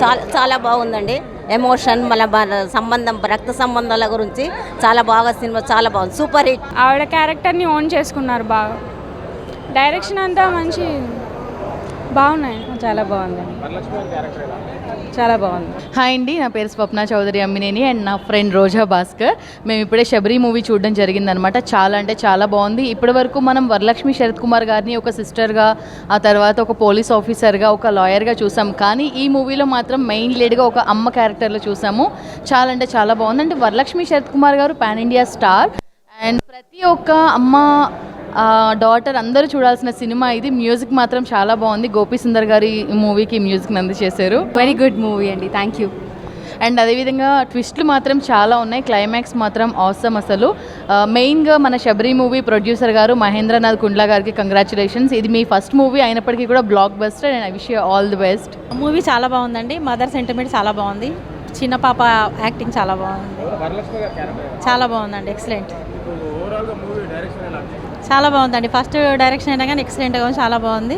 చాలా చాలా బాగుందండి. ఎమోషన్ మన సంబంధం, రక్త సంబంధాల గురించి చాలా బాగా సినిమా, చాలా బాగుంది, సూపర్ హిట్. ఆవిడ క్యారెక్టర్ని ఓన్ చేసుకున్నారు బాగా. డైరెక్షన్ అంతా మంచి బాగున్నాయి. చాలా బాగుంది, చాలా బాగుంది. హాయ్ అండి, నా పేరు స్వప్న చౌదరి అమ్మినేని అండ్ నా ఫ్రెండ్ రోజా భాస్కర్. మేము ఇప్పుడే శబరి మూవీ చూడడం జరిగిందనమాట. చాలా అంటే చాలా బాగుంది. ఇప్పటి వరకు మనం వరలక్ష్మి శరత్ కుమార్ గారిని ఒక సిస్టర్గా, ఆ తర్వాత ఒక పోలీస్ ఆఫీసర్గా, ఒక లాయర్గా చూసాం. కానీ ఈ మూవీలో మాత్రం మెయిన్ లీడ్గా ఒక అమ్మ క్యారెక్టర్లో చూసాము. చాలా అంటే చాలా బాగుంది. అంటే వరలక్ష్మి శరత్ కుమార్ గారు పాన్ ఇండియా స్టార్ అండ్ ప్రతి ఒక్క అమ్మ డాటర్ అందరూ చూడాల్సిన సినిమా ఇది. మ్యూజిక్ మాత్రం చాలా బాగుంది. గోపి సుందర్ గారి మూవీకి మ్యూజిక్ నంది చేశారు. వెరీ గుడ్ మూవీ అండి, థ్యాంక్ యూ. అండ్ అదేవిధంగా ట్విస్ట్లు మాత్రం చాలా ఉన్నాయి. క్లైమాక్స్ మాత్రం ఆసమ్ అసలు. మెయిన్గా మన శబరి మూవీ ప్రొడ్యూసర్ గారు మహేంద్రనాథ్ కుండ్లా గారికి కంగ్రాచులేషన్స్. ఇది మీ ఫస్ట్ మూవీ అయినప్పటికీ కూడా block buster and I wish you all the best. Movie చాలా బాగుందండి. మదర్ సెంటిమెంట్ చాలా బాగుంది. చిన్న పాప యాక్టింగ్ చాలా బాగుంది. చాలా బాగుందండి, ఎక్సలెంట్. చాలా బాగుందండి. ఫస్ట్ డైరెక్షన్ అయినా కానీ ఎక్సలెంట్గా ఉంది, చాలా బాగుంది.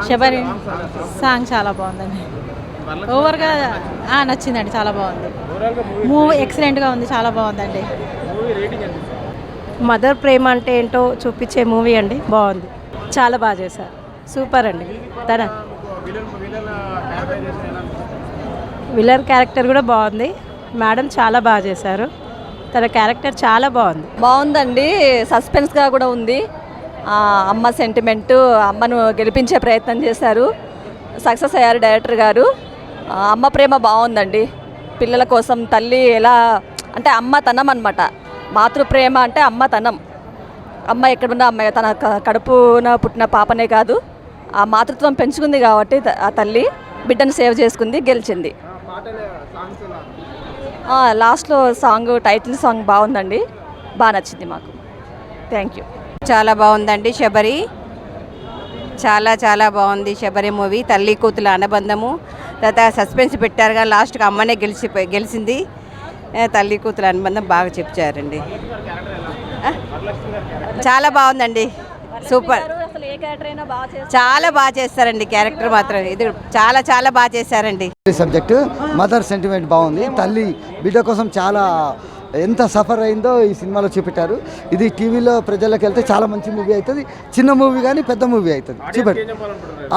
శబరి సాంగ్ చాలా బాగుందండి. ఓవర్గా నచ్చిందండి, చాలా బాగుంది. మూవీ ఎక్సలెంట్గా ఉంది, చాలా బాగుందండి. మదర్ ప్రేమ అంటే ఏంటో చూపించే మూవీ అండి, బాగుంది, చాలా బాగా చేశారు, సూపర్ అండి. తన విలన్ క్యారెక్టర్ కూడా బాగుంది. మేడం చాలా బాగా చేశారు, తన క్యారెక్టర్ చాలా బాగుంది. బాగుందండి, సస్పెన్స్గా కూడా ఉంది. అమ్మ సెంటిమెంటు, అమ్మను గెలిపించే ప్రయత్నం చేశారు, సక్సెస్ అయ్యారు డైరెక్టర్ గారు. అమ్మ ప్రేమ బాగుందండి. పిల్లల కోసం తల్లి ఎలా అంటే అమ్మతనం అనమాట. మాతృప్రేమ అంటే అమ్మతనం. అమ్మ ఎక్కడున్న అమ్మాయి, తన కడుపున పుట్టిన పాపనే కాదు, ఆ మాతృత్వం పెంచుకుంది కాబట్టి ఆ తల్లి బిడ్డను సేవ్ చేసుకుంది, గెలిచింది. లాస్ట్లో సాంగ్, టైటిల్ సాంగ్ బాగుందండి, బాగా నచ్చింది మాకు. Thank you. చాలా బాగుందండి శబరి, చాలా చాలా బాగుంది శబరి మూవీ. తల్లి కూతుల అనుబంధము, తర్వాత సస్పెన్స్ పెట్టారుగా, లాస్ట్కి అమ్మనే గెలిచింది. తల్లి కూతుల అనుబంధం బాగా చెప్పారండి. చాలా బాగుందండి, సూపర్. చాలా బాగా చేస్తారండి క్యారెక్టర్ మాత్రం. ఇది చాలా చాలా బాగా చేశారండి. సబ్జెక్టు మదర్ సెంటిమెంట్ బాగుంది. తల్లి బిడ్డ కోసం చాలా ఎంత సఫర్ అయిందో ఈ సినిమాలో చూపెట్టారు. ఇది టీవీలో ప్రజలకు వెళ్తే చాలా మంచి మూవీ అవుతుంది. చిన్న మూవీ కానీ పెద్ద మూవీ అవుతుంది. చూపెట్టు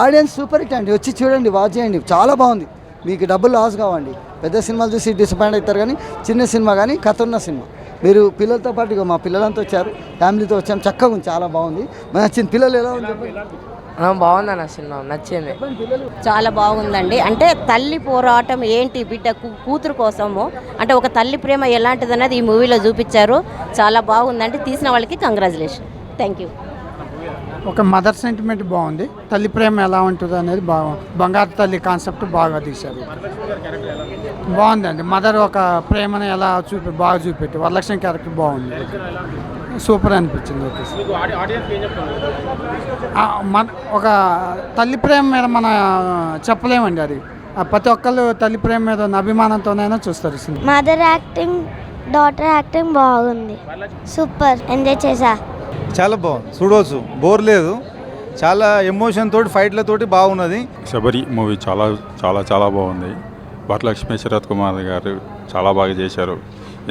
ఆడియన్స్ సూపర్ హిట్ అండి, వచ్చి చూడండి, వాచ్ చేయండి, చాలా బాగుంది. మీకు డబ్బులు లాస్ కావండి. పెద్ద సినిమాలు చూసి డిసప్పాయింట్ అవుతారు, కానీ చిన్న సినిమా కానీ కథ ఉన్న సినిమా. మీరు పిల్లలతో పాటు, మా పిల్లలంతా వచ్చారు, ఫ్యామిలీతో వచ్చాము, చక్కగా ఉంది, చాలా బాగుంది, నచ్చింది. పిల్లలు ఎలా ఉంది? బాగుందన్న సినిమా, నచ్చింది. చాలా బాగుందండి. అంటే తల్లి పోరాటం ఏంటి, బిడ్డ కూతురు కోసము, అంటే ఒక తల్లి ప్రేమ ఎలాంటిది అనేది ఈ మూవీలో చూపించారు. చాలా బాగుందండి. తీసిన వాళ్ళకి కంగ్రాచులేషన్. Thank you. ఒక మదర్ సెంటిమెంట్ బాగుంది. తల్లి ప్రేమ ఎలా ఉంటుంది అనేది బాగా, బంగారు తల్లి కాన్సెప్ట్ బాగా తీశారు. బాగుందండి. మదర్ ఒక ప్రేమను ఎలా బాగా చూపెట్టి, వరలక్ష్మి క్యారెక్టర్ బాగుంది, సూపర్ అనిపించింది. ఒక తల్లి ప్రేమ మీద మన చెప్పలేమండి, అది ప్రతి ఒక్కళ్ళు తల్లి ప్రేమ మీద అభిమానంతోనైనా చూస్తారు. మదర్ యాక్టింగ్, డాటర్ యాక్టింగ్ బాగుంది, సూపర్, ఎంజాయ్ చేశా. చాలా బాగుంది, చూడవచ్చు, బోర్ లేదు. చాలా ఎమోషన్ తోటి, ఫైట్లతోటి బాగున్నది. శబరి మూవీ చాలా చాలా చాలా బాగుంది. వరలక్ష్మి శరత్ కుమార్ గారు చాలా బాగా చేశారు.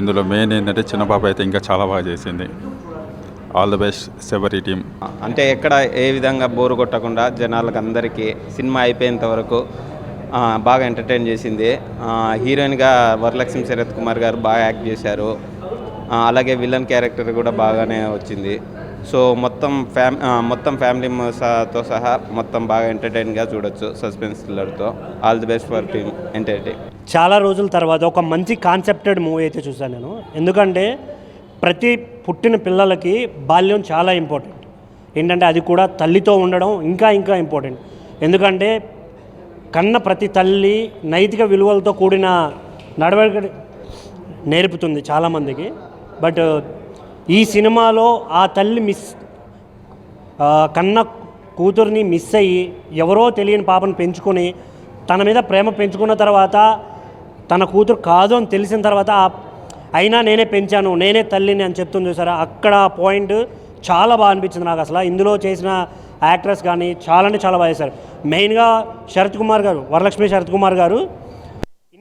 ఇందులో మెయిన్ ఏంటంటే చిన్న పాప అయితే ఇంకా చాలా బాగా చేసింది. All the best Sabari team. అంటే ఎక్కడ ఏ విధంగా బోరు కొట్టకుండా జనాలకు అందరికీ సినిమా అయిపోయేంత వరకు బాగా ఎంటర్టైన్ చేసింది. హీరోయిన్గా వరలక్ష్మి శరత్ కుమార్ గారు బాగా యాక్ట్ చేశారు. అలాగే విలన్ క్యారెక్టర్ కూడా బాగానే వచ్చింది. సో మొత్తం ఫ్యామిలీతో సహా మొత్తం బాగా ఎంటర్టైన్గా చూడొచ్చు సస్పెన్స్ థ్రిల్లర్తో. All the best for team entertain. చాలా రోజుల తర్వాత ఒక మంచి కాన్సెప్టెడ్ మూవీ అయితే చూసాను నేను. ఎందుకంటే ప్రతి పుట్టిన పిల్లలకి బాల్యం చాలా ఇంపార్టెంట్. ఏంటంటే అది కూడా తల్లితో ఉండడం ఇంకా ఇంకా ఇంపార్టెంట్. ఎందుకంటే కన్న ప్రతి తల్లి నైతిక విలువలతో కూడిన నడవడిక నేర్పుతుంది చాలామందికి. బట్ ఈ సినిమాలో ఆ తల్లి కన్న కూతుర్ని మిస్ అయ్యి ఎవరో తెలియని పాపను పెంచుకొని తన మీద ప్రేమ పెంచుకున్న తర్వాత తన కూతురు కాదు అని తెలిసిన తర్వాత అయినా నేనే పెంచాను, నేనే తల్లిని అని చెప్తుంది చూసారా, అక్కడ పాయింట్ చాలా బాగా అనిపించింది నాకు. అసలు ఇందులో చేసిన యాక్ట్రెస్ కానీ చాలా అంటే చాలా బాగా చేశారు. మెయిన్గా శరత్ కుమార్ గారు, వరలక్ష్మి శరత్ కుమార్ గారు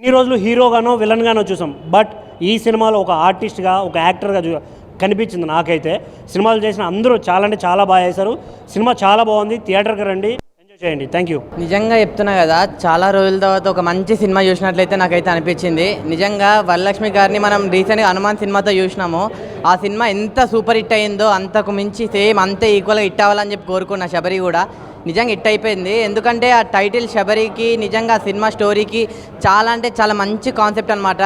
ఇన్ని రోజులు హీరోగానో విలన్గానో చూసాం, బట్ ఈ సినిమాలో ఒక ఆర్టిస్ట్గా ఒక యాక్టర్గా కనిపించింది నాకైతే. సినిమాలు చేసిన అందరూ చాలా అంటే చాలా బాగా చేశారు. సినిమా చాలా బాగుంది, థియేటర్కి రండి, ఎంజాయ్ చేయండి. Thank you. నిజంగా చెప్తున్నా కదా, చాలా రోజుల తర్వాత ఒక మంచి సినిమా చూసినట్లయితే నాకైతే అనిపించింది. నిజంగా వరలక్ష్మి గారిని మనం రీసెంట్గా హనుమాన్ సినిమాతో చూసినాము. ఆ సినిమా ఎంత సూపర్ హిట్ అయిందో అంతకు మించి సేమ్ అంతే ఈక్వల్గా హిట్ అవ్వాలని చెప్పి కోరుకున్న శబరి కూడా నిజంగా హిట్ అయిపోయింది. ఎందుకంటే ఆ టైటిల్ శబరికి నిజంగా సినిమా స్టోరీకి చాలా అంటే చాలా మంచి కాన్సెప్ట్ అనమాట.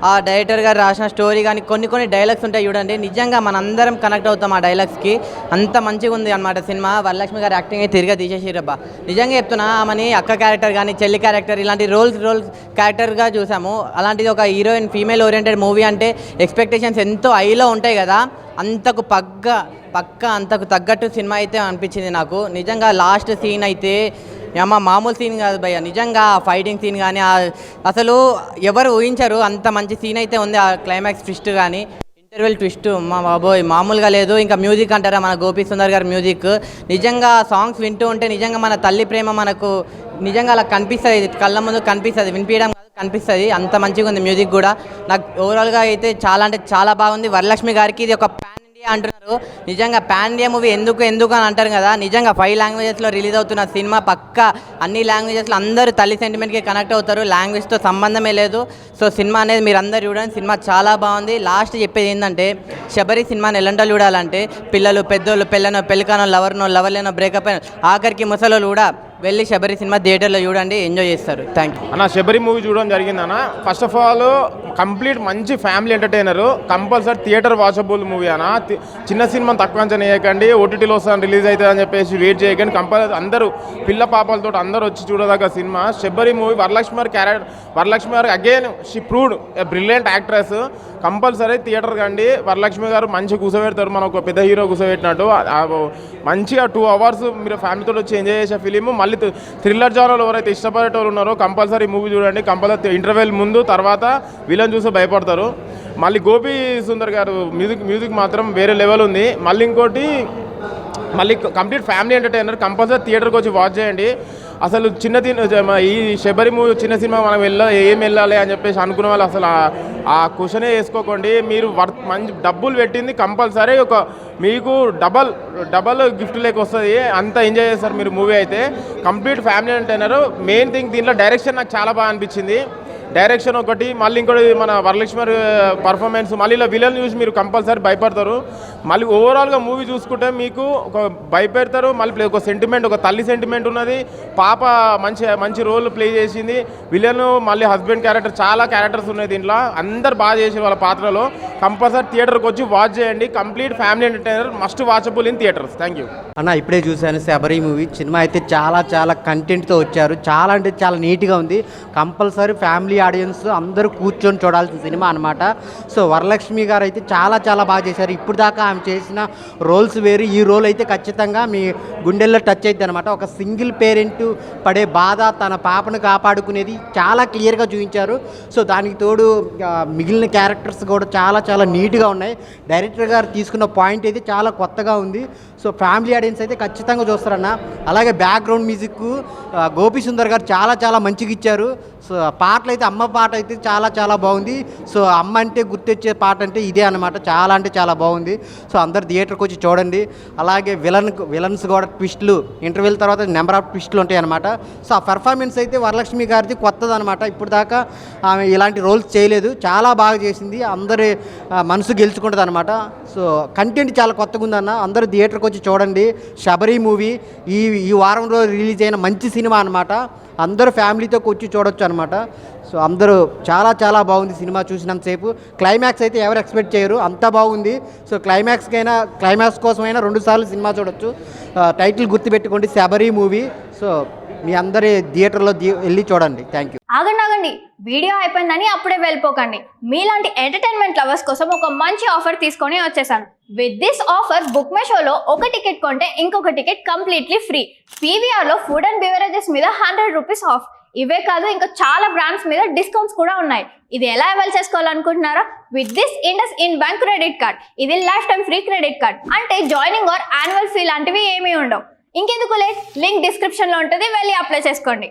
ఆ డైరెక్టర్ గారు రాసిన స్టోరీ కానీ కొన్ని డైలాగ్స్ ఉంటాయి చూడండి, నిజంగా మనందరం కనెక్ట్ అవుతాం ఆ డైలాగ్స్కి. అంత మంచిగా ఉంది అనమాట సినిమా. వరలక్ష్మి గారు యాక్టింగ్ అయితే తిరిగా తీసేసిరబ్బా. నిజంగా చెప్తున్నా, ఆమెని అక్క క్యారెక్టర్ కానీ చెల్లి క్యారెక్టర్ ఇలాంటి రోల్స్ క్యారెక్టర్గా చూసాము. అలాంటిది ఒక హీరోయిన్ ఫీమేల్ ఓరియంటెడ్ మూవీ అంటే ఎక్స్పెక్టేషన్స్ ఎంతో హైలో ఉంటాయి కదా, అంతకు తగ్గట్టు సినిమా అయితే అనిపించింది నాకు. నిజంగా లాస్ట్ సీన్ అయితే మామూలు సీన్ కాదు భయ్య. నిజంగా ఫైటింగ్ సీన్ కానీ అసలు ఎవరు ఊహించరు అంత మంచి సీన్ అయితే ఉంది. ఆ క్లైమాక్స్ ట్విస్ట్ కానీ ఇంటర్వెల్ ట్విస్ట్ మా బాబోయ్ మామూలుగా లేదు. ఇంకా మ్యూజిక్ అంటారా, మన గోపి సుందర్ గారి మ్యూజిక్, నిజంగా సాంగ్స్ వింటూ ఉంటే నిజంగా మన తల్లి ప్రేమ మనకు నిజంగా అలా కనిపిస్తుంది, కళ్ళ ముందు కనిపిస్తుంది, వినిపించడం కనిపిస్తుంది. అంత మంచిగా ఉంది మ్యూజిక్ కూడా. నాకు ఓవరాల్గా అయితే చాలా అంటే చాలా బాగుంది. వరలక్ష్మి గారికి ఇది ఒక పాన్ ఇండియా అంటున్నారు. నిజంగా పాన్ ఇండియా మూవీ ఎందుకు అని అంటారు కదా, నిజంగా 5 లాంగ్వేజెస్లో రిలీజ్ అవుతున్న సినిమా పక్కా అన్ని లాంగ్వేజెస్లో అందరూ తల్లి సెంటిమెంట్కి కనెక్ట్ అవుతారు. లాంగ్వేజ్తో సంబంధమే లేదు. సో సినిమా అనేది మీరు అందరు చూడండి, సినిమా చాలా బాగుంది. లాస్ట్ చెప్పేది ఏంటంటే, శబరి సినిమాని ఎలాంటి చూడాలంటే పిల్లలు, పెద్దోళ్ళు, పెళ్ళికానో, లవర్ లేనో, బ్రేకప్ అయిన ఆఖరికి ముసలోళ్ళు కూడా వెళ్ళి శబరి సినిమా థియేటర్లో చూడండి, ఎంజాయ్ చేస్తారు. థ్యాంక్ యూ అన్న. శబరి మూవీ చూడడం జరిగింది అన్న. ఫస్ట్ ఆఫ్ ఆల్ కంప్లీట్ మంచి family entertainer, compulsory theatre watchable movie అన్న. చిన్న సినిమా తక్కువ అంచనా వేయకండి, ఓటీటీలో వస్తాను రిలీజ్ అవుతుంది అని చెప్పేసి వెయిట్ చేయకండి. కంపల్సరీ అందరూ పిల్ల పాపలతో అందరూ వచ్చి చూడదగ్గ సినిమా శబరి మూవీ. వరలక్ష్మి గారు again she proved a brilliant actress. Compulsory theatre కండి. వరలక్ష్మి గారు మంచిగా కూర్చోబెడతారు, మన ఒక పెద్ద హీరో కూర్చోబెట్టినట్టు. మంచిగా 2 hours మీరు ఫ్యామిలీతో వచ్చి ఎంజాయ్ చేసే ఫిలిం. మళ్ళీ థ్రిల్లర్ జానర్లో ఎవరైతే ఇష్టపడేటోళ్ళు ఉన్నారో కంపల్సరీ మూవీ చూడండి. కంపల్సరీ ఇంటర్వెల్ ముందు తర్వాత వీళ్ళని చూసి భయపడతారు. మళ్ళీ గోపి సుందర్ గారు మ్యూజిక్ మాత్రం వేరే లెవెల్ ఉంది. మళ్ళీ కంప్లీట్ ఫ్యామిలీ ఎంటర్టైనర్. కంపల్సరీ థియేటర్కి వచ్చి వాచ్ చేయండి. అసలు ఈ శబరి మూవీ చిన్న సినిమా మనం వెళ్ళాలి అని చెప్పేసి అనుకున్న వాళ్ళు అసలు ఆ క్వశ్చనే వేసుకోకండి. మీరు మంచి డబ్బులు పెట్టింది కంపల్సరీ మీకు డబల్ గిఫ్ట్ లేక వస్తుంది. అంత ఎంజాయ్ చేస్తారు మీరు మూవీ అయితే. Complete family entertainer. Main thing దీంట్లో డైరెక్షన్ నాకు చాలా బాగా అనిపించింది. డైరెక్షన్ ఒకటి, మళ్ళీ ఇంకోటి మన వరలక్ష్మి పర్ఫార్మెన్స్, మళ్ళీ ఇలా విలన్ చూసి మీరు కంపల్సరీ భయపడతారు. మళ్ళీ ఓవరాల్గా మూవీ చూసుకుంటే మీకు ఒక భయపెడతారు. మళ్ళీ ఒక సెంటిమెంట్, ఒక తల్లి సెంటిమెంట్ ఉన్నది. పాప మంచి రోల్ ప్లే చేసింది. విలన్ మళ్ళీ హస్బెండ్ క్యారెక్టర్, చాలా క్యారెక్టర్స్ ఉన్నాయి దీంట్లో. అందరు బాగా చేసే వాళ్ళ పాత్రలో. కంపల్సరీ థియేటర్కి వచ్చి వాచ్ చేయండి. Complete family entertainer, must watchable in theatres. Thank you అన్న. ఇప్పుడే చూశాను శబరి మూవీ. సినిమా అయితే చాలా కంటెంట్తో వచ్చారు. చాలా అంటే చాలా నీట్గా ఉంది. కంపల్సరీ ఫ్యామిలీ ఆడియన్స్ అందరూ కూర్చొని చూడాల్సిన సినిమా అనమాట. సో వరలక్ష్మి గారు అయితే చాలా బాగా చేశారు. ఇప్పుడు దాకా ఆమె చేసిన రోల్స్ వేరు, ఈ రోల్ అయితే ఖచ్చితంగా మీ గుండెల్లో టచ్ అవుతుంది అనమాట. ఒక సింగిల్ పేరెంట్ పడే బాధ, తన పాపను కాపాడుకునేది చాలా క్లియర్గా చూపించారు. సో దానికి తోడు మిగిలిన క్యారెక్టర్స్ కూడా చాలా నీట్గా ఉన్నాయి. డైరెక్టర్ గారు తీసుకున్న పాయింట్ అయితే చాలా కొత్తగా ఉంది. సో ఫ్యామిలీ ఆడియన్స్ అయితే ఖచ్చితంగా చూస్తారన్న. అలాగే బ్యాక్గ్రౌండ్ మ్యూజిక్ గోపి సుందర్ గారు చాలా మంచిగా ఇచ్చారు. సో పాటలు అయితే అమ్మ పాట అయితే చాలా బాగుంది. సో అమ్మ అంటే గుర్తొచ్చే పాట అంటే ఇదే అనమాట. చాలా అంటే చాలా బాగుంది. సో అందరు థియేటర్కి వచ్చి చూడండి. అలాగే విలన్స్ కూడా ట్విస్టులు, ఇంటర్వ్యూల తర్వాత నెంబర్ ఆఫ్ ట్విస్టులు ఉంటాయి అనమాట. సో ఆ పెర్ఫార్మెన్స్ అయితే వరలక్ష్మి గారిది కొత్తది అనమాట. ఇప్పుడు దాకా ఆమె ఇలాంటి రోల్స్ చేయలేదు, చాలా బాగా చేసింది. అందరి మనసు గెలుచుకుంటుంది అనమాట. సో కంటెంట్ చాలా కొత్తగా ఉందన్న. అందరూ థియేటర్కి వచ్చి చూడండి. శబరి మూవీ ఈ వారంలో రిలీజ్ అయిన మంచి సినిమా అనమాట. అందరూ ఫ్యామిలీతో వచ్చి చూడొచ్చు అనమాట. సో అందరూ చాలా బాగుంది సినిమా చూసినంతసేపు. క్లైమాక్స్ అయితే ఎవరు ఎక్స్పెక్ట్ చేయరు, అంత బాగుంది. సో క్లైమాక్స్ కోసమైనా 2 సార్లు సినిమా చూడొచ్చు. టైటిల్ గుర్తుపెట్టుకోండి, శబరి మూవీ. సో మీ అందరి థియేటర్లో వెళ్ళి చూడండి. Thank you. ఆగండి, వీడియో అయిపోయిందని అప్పుడే వెళ్ళిపోకండి. మీలాంటి ఎంటర్టైన్మెంట్ లవర్స్ కోసం ఒక మంచి ఆఫర్ తీసుకొని వచ్చేసాను. With this offer book my షోలో ఒక టికెట్ కొంటే ఇంకొక టికెట్ కంప్లీట్లీ ఫ్రీ. పీవీఆర్లో ఫుడ్ అండ్ బెవరేజెస్ మీద 100 రూపీస్ ఆఫ్. ఇవే కాదు, ఇంకా చాలా బ్రాండ్స్ మీద డిస్కౌంట్స్ కూడా ఉన్నాయి. ఇది ఎలా అవైల్ చేసుకోవాలనుకుంటున్నారా? With this IndusInd bank credit card. ఇది lifetime free credit card. అంటే జాయినింగ్ ఆర్ యాన్యువల్ ఫీ లాంటివి ఏమీ ఉండవు. ఇంకెందుకు లేట్, లింక్ డిస్క్రిప్షన్లో ఉంటుంది, వెళ్ళి అప్లై చేసుకోండి.